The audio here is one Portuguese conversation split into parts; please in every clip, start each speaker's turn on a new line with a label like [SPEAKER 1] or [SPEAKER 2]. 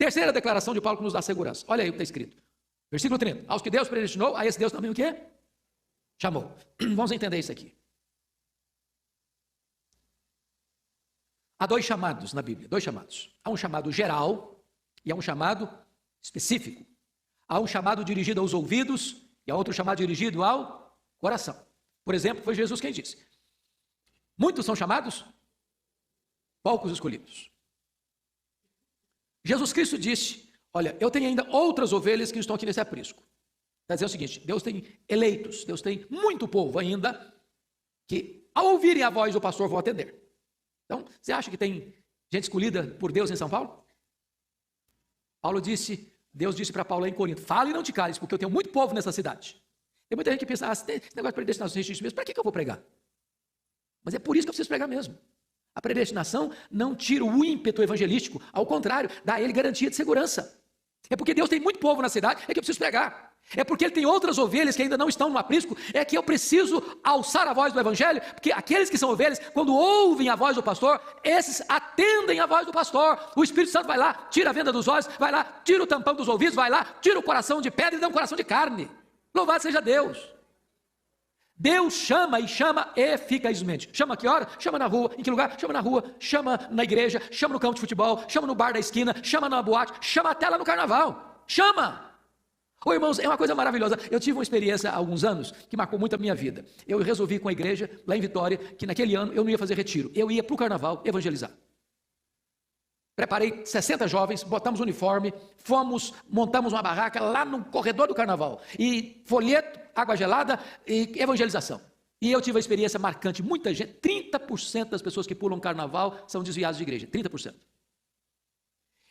[SPEAKER 1] Terceira declaração de Paulo que nos dá segurança. Olha aí o que está escrito. Versículo 30. Aos que Deus predestinou, a esse Deus também o quê? Chamou. Vamos entender isso aqui. Há dois chamados na Bíblia, dois chamados. Há um chamado geral e há um chamado específico. Há um chamado dirigido aos ouvidos e há outro chamado dirigido ao coração. Por exemplo, foi Jesus quem disse: muitos são chamados, poucos escolhidos. Jesus Cristo disse: olha, eu tenho ainda outras ovelhas que estão aqui nesse aprisco. Quer dizer o seguinte, Deus tem eleitos, Deus tem muito povo ainda, que ao ouvirem a voz do pastor vão atender. Então, você acha que tem gente escolhida por Deus em São Paulo? Deus disse para Paulo lá em Corinto: fale e não te cales, porque eu tenho muito povo nessa cidade. Tem muita gente que pensa: se tem esse negócio de predestinação existe mesmo, para que eu vou pregar? Mas é por isso que eu preciso pregar mesmo. A predestinação não tira o ímpeto evangelístico, ao contrário, dá a ele garantia de segurança. É porque Deus tem muito povo na cidade, é que eu preciso pregar. É porque Ele tem outras ovelhas que ainda não estão no aprisco, é que eu preciso alçar a voz do evangelho, porque aqueles que são ovelhas, quando ouvem a voz do pastor, esses atendem a voz do pastor. O Espírito Santo vai lá, tira a venda dos olhos, vai lá, tira o tampão dos ouvidos, vai lá, tira o coração de pedra e dá um coração de carne. Louvado seja Deus. Deus chama e chama eficazmente. Chama a que hora? Chama na rua. Em que lugar? Chama na rua. Chama na igreja. Chama no campo de futebol. Chama no bar da esquina. Chama na boate. Chama até lá no carnaval. Chama! Ô irmãos, é uma coisa maravilhosa. Eu tive uma experiência há alguns anos que marcou muito a minha vida. Eu resolvi com a igreja, lá em Vitória, que naquele ano eu não ia fazer retiro. Eu ia para o carnaval evangelizar. Preparei 60 jovens, botamos o uniforme, montamos uma barraca lá no corredor do carnaval. E folheto, água gelada e evangelização. E eu tive uma experiência marcante. Muita gente, 30% das pessoas que pulam carnaval são desviadas de igreja. 30%.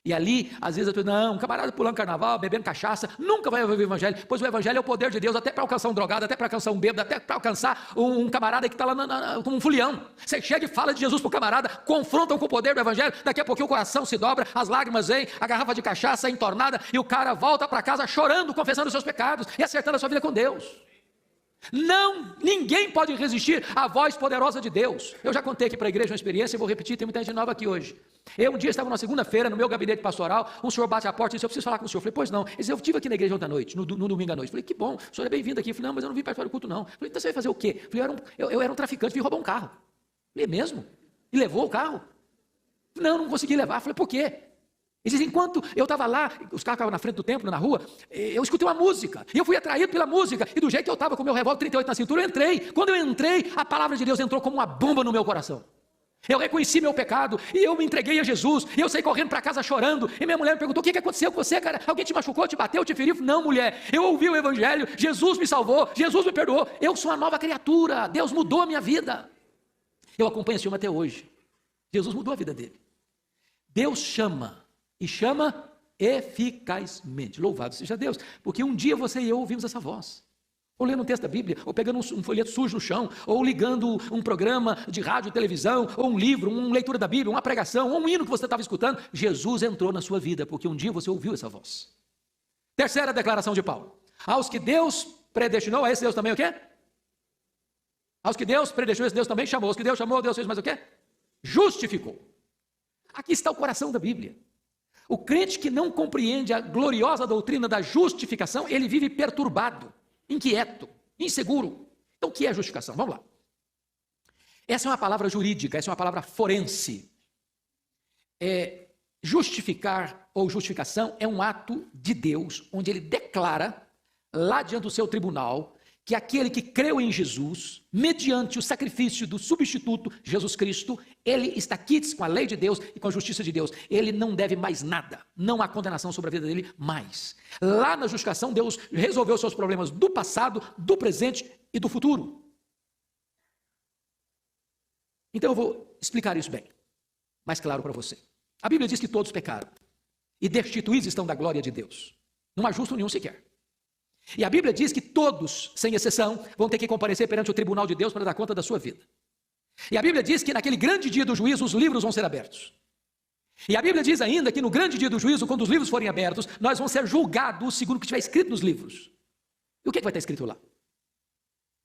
[SPEAKER 1] E ali, às vezes eu digo: não, um camarada pulando carnaval, bebendo cachaça, nunca vai ouvir o evangelho, pois o evangelho é o poder de Deus, até para alcançar um drogado, até para alcançar um bêbado, até para alcançar um camarada que está lá como um fulião. Você chega e fala de Jesus para o camarada, confrontam com o poder do evangelho, daqui a pouquinho o coração se dobra, as lágrimas vêm, a garrafa de cachaça é entornada, e o cara volta para casa chorando, confessando os seus pecados, e acertando a sua vida com Deus. Não, ninguém pode resistir à voz poderosa de Deus. Eu já contei aqui para a igreja uma experiência e vou repetir, tem muita gente nova aqui hoje. Eu um dia estava numa segunda-feira no meu gabinete pastoral, um senhor bate a porta e disse: eu preciso falar com o senhor. Eu falei: pois não. Ele disse: eu estive aqui na igreja ontem à noite, no domingo à noite. Eu falei: que bom, o senhor é bem-vindo aqui. Eu falei: não, mas eu não vim participar do culto não. Eu falei: então você vai fazer o quê? Eu falei: eu era um traficante, vim roubar um carro. Eu falei: é mesmo? E levou o carro? Não consegui levar. Eu falei: por quê? Ele diz: enquanto eu estava lá, os carros estavam na frente do templo, na rua, eu escutei uma música, e eu fui atraído pela música, e do jeito que eu estava com o meu revólver 38 na cintura, eu entrei. Quando eu entrei, a palavra de Deus entrou como uma bomba no meu coração. Eu reconheci meu pecado, e eu me entreguei a Jesus, e eu saí correndo para casa chorando, e minha mulher me perguntou: o que aconteceu com você, cara? Alguém te machucou, te bateu, te feriu? Não, mulher, eu ouvi o evangelho, Jesus me salvou, Jesus me perdoou, eu sou uma nova criatura, Deus mudou a minha vida. Eu acompanho esse homem até hoje. Jesus mudou a vida dele. Deus chama, e chama eficazmente. Louvado seja Deus, porque um dia você e eu ouvimos essa voz, ou lendo um texto da Bíblia, ou pegando um folheto sujo no chão, ou ligando um programa de rádio, televisão, ou um livro, uma leitura da Bíblia, uma pregação, ou um hino que você estava escutando. Jesus entrou na sua vida, porque um dia você ouviu essa voz. Terceira declaração de Paulo: aos que Deus predestinou, a esse Deus também o quê? Aos que Deus predestinou, esse Deus também chamou. Aos que Deus chamou, Deus fez mais o quê? Justificou. Aqui está o coração da Bíblia. O crente que não compreende a gloriosa doutrina da justificação, ele vive perturbado, inquieto, inseguro. Então o que é justificação? Vamos lá. Essa é uma palavra jurídica, essa é uma palavra forense. Justificar ou justificação é um ato de Deus, onde ele declara, lá diante do seu tribunal, que aquele que creu em Jesus, mediante o sacrifício do substituto, Jesus Cristo, ele está quites com a lei de Deus e com a justiça de Deus. Ele não deve mais nada. Não há condenação sobre a vida dele mais. Lá na justificação, Deus resolveu seus problemas do passado, do presente e do futuro. Então eu vou explicar isso bem, mais claro para você. A Bíblia diz que todos pecaram e destituídos estão da glória de Deus. Não há justo nenhum sequer. E a Bíblia diz que todos, sem exceção, vão ter que comparecer perante o tribunal de Deus para dar conta da sua vida. E a Bíblia diz que naquele grande dia do juízo os livros vão ser abertos. E a Bíblia diz ainda que no grande dia do juízo, quando os livros forem abertos, nós vamos ser julgados segundo o que estiver escrito nos livros. E o que vai estar escrito lá?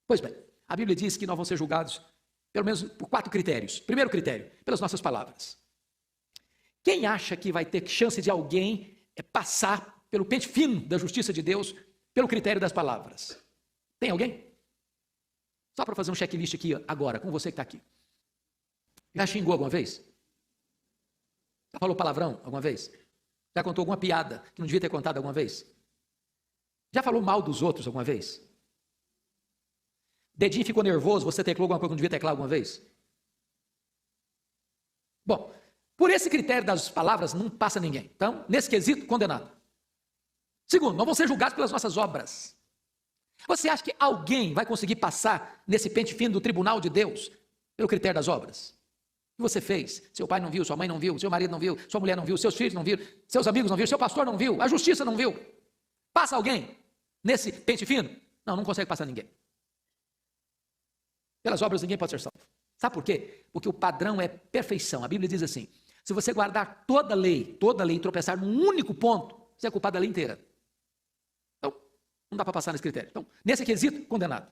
[SPEAKER 1] Pois bem, a Bíblia diz que nós vamos ser julgados pelo menos por 4 critérios. Primeiro critério, pelas nossas palavras. Quem acha que vai ter chance de alguém é passar pelo pente fino da justiça de Deus, pelo critério das palavras. Tem alguém? Só para fazer um checklist aqui agora, com você que está aqui. Já xingou alguma vez? Já falou palavrão alguma vez? Já contou alguma piada que não devia ter contado alguma vez? Já falou mal dos outros alguma vez? Dedinho ficou nervoso, você teclou alguma coisa que não devia teclar alguma vez? Bom, por esse critério das palavras não passa ninguém. Então, nesse quesito, condenado. Segundo, não vão ser julgados pelas nossas obras. Você acha que alguém vai conseguir passar nesse pente fino do tribunal de Deus pelo critério das obras? O que você fez? Seu pai não viu, sua mãe não viu, seu marido não viu, sua mulher não viu, seus filhos não viram, seus amigos não viram, seu pastor não viu, a justiça não viu. Passa alguém nesse pente fino? Não consegue passar ninguém. Pelas obras ninguém pode ser salvo. Sabe por quê? Porque o padrão é perfeição. A Bíblia diz assim, se você guardar toda a lei e tropeçar num único ponto, você é culpado da lei inteira. Então, não dá para passar nesse critério. Então, nesse quesito, condenado.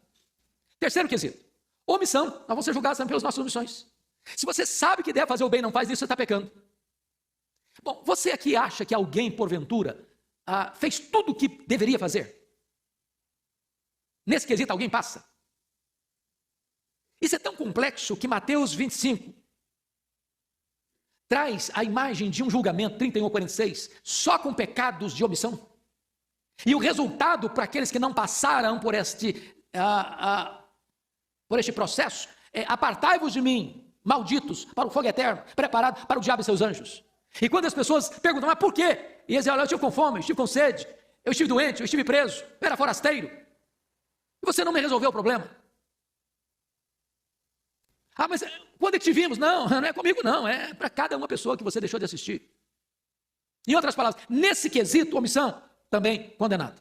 [SPEAKER 1] Terceiro quesito, omissão. Nós vamos ser julgados também pelas nossas omissões. Se você sabe que deve fazer o bem e não faz isso, você está pecando. Bom, você aqui acha que alguém, porventura, fez tudo o que deveria fazer? Nesse quesito, alguém passa? Isso é tão complexo que Mateus 25 traz a imagem de um julgamento, 31:46, só com pecados de omissão. E o resultado para aqueles que não passaram por este processo é: apartai-vos de mim, malditos, para o fogo eterno, preparado para o diabo e seus anjos. E quando as pessoas perguntam, mas por quê? E eles dizem, olha, eu estive com fome, eu estive com sede, eu estive doente, eu estive preso, eu era forasteiro. E você não me resolveu o problema. Mas quando é que te vimos? Não é comigo não, é para cada uma pessoa que você deixou de assistir. Em outras palavras, nesse quesito, omissão, também condenado.